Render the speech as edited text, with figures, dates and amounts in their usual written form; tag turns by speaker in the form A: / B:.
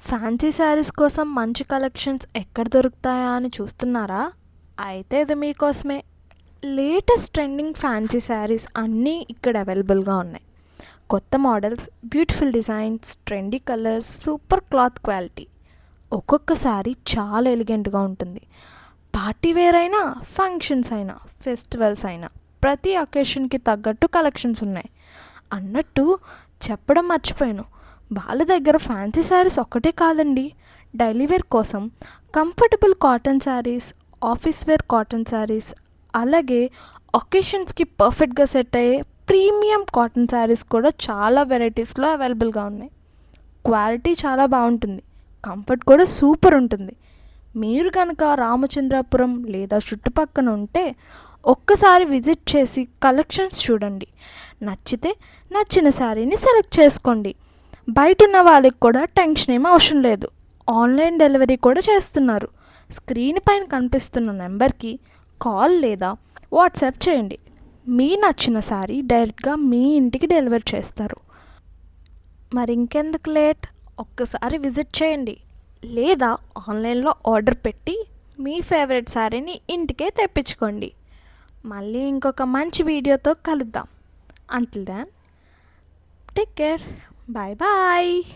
A: Fancy saris కోసం మంచి collections ఎక్కడ దొరుకుతాయా అని చూస్తున్నారా? అయితే ఇది మీకోసమే. లేటెస్ట్ ట్రెండింగ్ ఫ్యాన్సీ శారీస్ అన్నీ ఇక్కడ అవైలబుల్గా ఉన్నాయి. కొత్త models, beautiful designs, trendy colours, super cloth quality. ఒక్కొక్క శారీ చాలా ఎలిగెంట్గా ఉంటుంది. పార్టీ వేర్ అయినా, ఫంక్షన్స్ అయినా, ఫెస్టివల్స్ అయినా ప్రతి అకేషన్కి తగ్గట్టు కలెక్షన్స్ ఉన్నాయి. అన్నట్టు చెప్పడం మర్చిపోయాను, వాళ్ళ దగ్గర ఫ్యాన్సీ శారీస్ ఒక్కటే కాదండి. డైలీ వేర్ కోసం comfortable cotton saris, office wear cotton saris, అలాగే ఒకేషన్స్కి పర్ఫెక్ట్గా సెట్ అయ్యే ప్రీమియం కాటన్ శారీస్ కూడా చాలా వెరైటీస్లో అవైలబుల్గా ఉన్నాయి. క్వాలిటీ చాలా బాగుంటుంది, కంఫర్ట్ కూడా సూపర్ ఉంటుంది. మీరు కనుక రామచంద్రాపురం లేదా చుట్టుపక్కన ఉంటే ఒక్కసారి విజిట్ చేసి కలెక్షన్స్ చూడండి. నచ్చితే నచ్చిన శారీని సెలెక్ట్ చేసుకోండి. బయట ఉన్న వాళ్ళకి కూడా టెన్షన్ ఏమీ అవసరం లేదు. ఆన్లైన్ డెలివరీ కూడా చేస్తున్నారు. స్క్రీన్ పైన కనిపిస్తున్న నెంబర్కి కాల్ లేదా వాట్సాప్ చేయండి. మీ నచ్చిన శారీ డైరెక్ట్గా మీ ఇంటికి డెలివర్ చేస్తారు. మరి ఇంకెందుకు లేట్, ఒక్కసారి విజిట్ చేయండి లేదా ఆన్లైన్లో ఆర్డర్ పెట్టి మీ ఫేవరెట్ శారీని ఇంటికే తెప్పించుకోండి. మళ్ళీ ఇంకొక మంచి వీడియోతో కలుద్దాం. Until then, take care, bye bye.